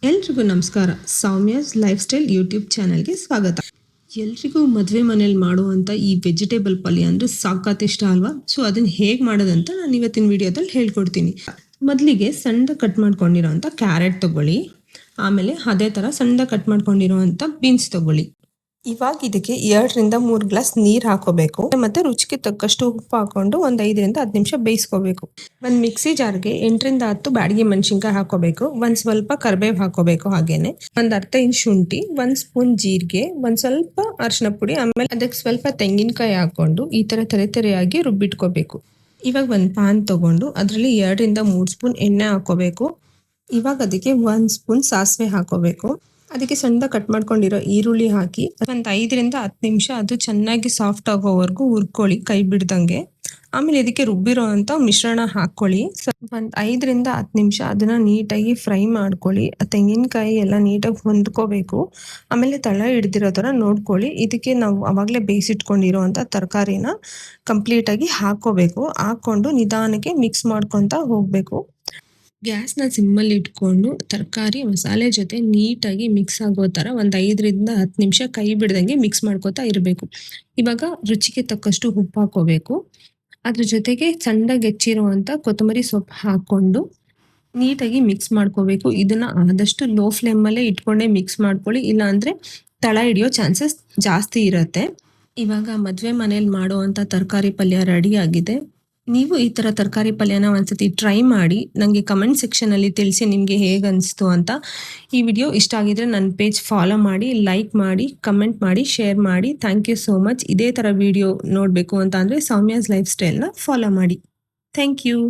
ಎಲ್ರಿಗೂ ನಮಸ್ಕಾರ. Soumya's life style YouTube ಚಾನಲ್ಗೆ ಸ್ವಾಗತ. ಎಲ್ರಿಗೂ ಮದುವೆ ಮನೇಲಿ ಮಾಡುವಂಥ ಈ ವೆಜಿಟೇಬಲ್ ಪಲ್ಯ ಅಂದರೆ ಸಾಕಾತ್ ಇಷ್ಟ ಅಲ್ವಾ? ಸೊ ಅದನ್ನು ಹೇಗೆ ಮಾಡೋದಂತ ನಾನು ಇವತ್ತಿನ ವಿಡಿಯೋದಲ್ಲಿ ಹೇಳ್ಕೊಡ್ತೀನಿ. ಮೊದಲಿಗೆ ಸಣ್ಣ ಕಟ್ ಮಾಡ್ಕೊಂಡಿರೋವಂಥ ಕ್ಯಾರೆಟ್ ತೊಗೊಳ್ಳಿ. ಆಮೇಲೆ ಅದೇ ಥರ ಸಣ್ಣ ಕಟ್ ಮಾಡ್ಕೊಂಡಿರೋವಂಥ ಬೀನ್ಸ್ ತೊಗೊಳ್ಳಿ. ಇವಾಗ ಇದಕ್ಕೆ 2ರಿಂದ 3 ಗ್ಲಾಸ್ ನೀರು ಹಾಕೋಬೇಕು. ಮತ್ತೆ ರುಚಿಗೆ ತಕ್ಕಷ್ಟು ಉಪ್ಪು ಹಾಕೊಂಡು ಒಂದು 5ರಿಂದ 10 ನಿಮಿಷ ಬೇಯಿಸ್ಕೋಬೇಕು. ಒಂದು ಮಿಕ್ಸಿ ಜಾರ್ಗೆ 8ರಿಂದ 10 ಬ್ಯಾಡಗಿ ಮೆಣಸಿನ್ಕಾಯಿ ಹಾಕೋಬೇಕು. ಒಂದು ಸ್ವಲ್ಪ ಕರಿಬೇವು ಹಾಕೋಬೇಕು. ಹಾಗೇನೆ ಒಂದು ಅರ್ಧ ಇಂಚ್ ಶುಂಠಿ, 1 ಸ್ಪೂನ್ ಜೀರಿಗೆ, ಒಂದು ಸ್ವಲ್ಪ ಅರಿಶಿನ ಪುಡಿ, ಆಮೇಲೆ ಅದಕ್ಕೆ ಸ್ವಲ್ಪ ತೆಂಗಿನಕಾಯಿ ಹಾಕೊಂಡು ಈ ಥರ ತೆರೆಯಾಗಿ ರುಬ್ಬಿಟ್ಕೋಬೇಕು. ಇವಾಗ ಒಂದು ಪ್ಯಾನ್ ತಗೊಂಡು ಅದರಲ್ಲಿ 2ರಿಂದ 3 ಸ್ಪೂನ್ ಎಣ್ಣೆ ಹಾಕೋಬೇಕು. ಇವಾಗ ಅದಕ್ಕೆ 1 ಸ್ಪೂನ್ ಸಾಸಿವೆ ಹಾಕೋಬೇಕು. ಅದಕ್ಕೆ ಸಣ್ಣ ಕಟ್ ಮಾಡ್ಕೊಂಡಿರೋ ಈರುಳ್ಳಿ ಹಾಕಿ ಒಂದು 5ರಿಂದ 10 ನಿಮಿಷ ಅದು ಚೆನ್ನಾಗಿ ಸಾಫ್ಟ್ ಆಗೋವರೆಗೂ ಹುರ್ಕೊಳ್ಳಿ, ಕೈ ಬಿಡ್ದಂಗೆ. ಆಮೇಲೆ ಇದಕ್ಕೆ ರುಬ್ಬಿರೋ ಅಂತ ಮಿಶ್ರಣ ಹಾಕ್ಕೊಳ್ಳಿ. ಒಂದು 5ರಿಂದ 10 ನಿಮಿಷ ಅದನ್ನ ನೀಟಾಗಿ ಫ್ರೈ ಮಾಡ್ಕೊಳ್ಳಿ. ತೆಂಗಿನಕಾಯಿ ಎಲ್ಲ ನೀಟಾಗಿ ಹೊಂದ್ಕೋಬೇಕು. ಆಮೇಲೆ ತಳ ಹಿಡ್ದಿರೋ ಥರ ನೋಡ್ಕೊಳ್ಳಿ. ಇದಕ್ಕೆ ನಾವು ಅವಾಗಲೇ ಬೇಯಿಸಿಟ್ಕೊಂಡಿರೋ ಅಂಥ ತರಕಾರಿನ ಕಂಪ್ಲೀಟಾಗಿ ಹಾಕ್ಕೋಬೇಕು. ಹಾಕ್ಕೊಂಡು ನಿಧಾನಕ್ಕೆ ಮಿಕ್ಸ್ ಮಾಡ್ಕೊತಾ ಹೋಗಬೇಕು. ಗ್ಯಾಸ್ನ ಸಿಮ್ಮಲ್ಲಿ ಇಟ್ಕೊಂಡು ತರಕಾರಿ ಮಸಾಲೆ ಜೊತೆ ನೀಟಾಗಿ ಮಿಕ್ಸ್ ಆಗೋ ಥರ ಒಂದು 5ರಿಂದ 10 ನಿಮಿಷ ಕೈ ಬಿಡ್ದಂಗೆ ಮಿಕ್ಸ್ ಮಾಡ್ಕೋತಾ ಇರಬೇಕು. ಇವಾಗ ರುಚಿಗೆ ತಕ್ಕಷ್ಟು ಉಪ್ಪು ಹಾಕೋಬೇಕು. ಅದ್ರ ಜೊತೆಗೆ ಸಣ್ಣಗೆ ಹೆಚ್ಚಿರುವಂಥ ಕೊತ್ತಂಬರಿ ಸೊಪ್ಪು ಹಾಕ್ಕೊಂಡು ನೀಟಾಗಿ ಮಿಕ್ಸ್ ಮಾಡ್ಕೋಬೇಕು. ಇದನ್ನ ಆದಷ್ಟು ಲೋ ಫ್ಲೇಮಲ್ಲೇ ಇಟ್ಕೊಂಡೇ ಮಿಕ್ಸ್ ಮಾಡ್ಕೊಳ್ಳಿ, ಇಲ್ಲಾಂದರೆ ತಳ ಹಿಡಿಯೋ ಚಾನ್ಸಸ್ ಜಾಸ್ತಿ ಇರುತ್ತೆ. ಇವಾಗ ಮದುವೆ ಮನೇಲಿ ಮಾಡುವಂಥ ತರಕಾರಿ ಪಲ್ಯ ರೆಡಿ ಆಗಿದೆ. ನೀವು ಈ ಥರ ತರಕಾರಿ ಪಲ್ಯನ ಒಂದ್ಸತಿ ಟ್ರೈ ಮಾಡಿ ನನಗೆ ಕಮೆಂಟ್ ಸೆಕ್ಷನಲ್ಲಿ ತಿಳಿಸಿ ನಿಮಗೆ ಹೇಗೆ ಅನಿಸ್ತು ಅಂತ. ಈ ವಿಡಿಯೋ ಇಷ್ಟ ಆಗಿದ್ರೆ ನನ್ನ ಪೇಜ್ ಫಾಲೋ ಮಾಡಿ, ಲೈಕ್ ಮಾಡಿ, ಕಮೆಂಟ್ ಮಾಡಿ, ಶೇರ್ ಮಾಡಿ. Thank you so much. ಇದೇ ಥರ ವಿಡಿಯೋ ನೋಡಬೇಕು ಅಂತ ಅಂದರೆ ಸೌಮ್ಯಾಸ್ ಲೈಫ್ ಸ್ಟೈಲ್ನ ಫಾಲೋ ಮಾಡಿ. Thank you.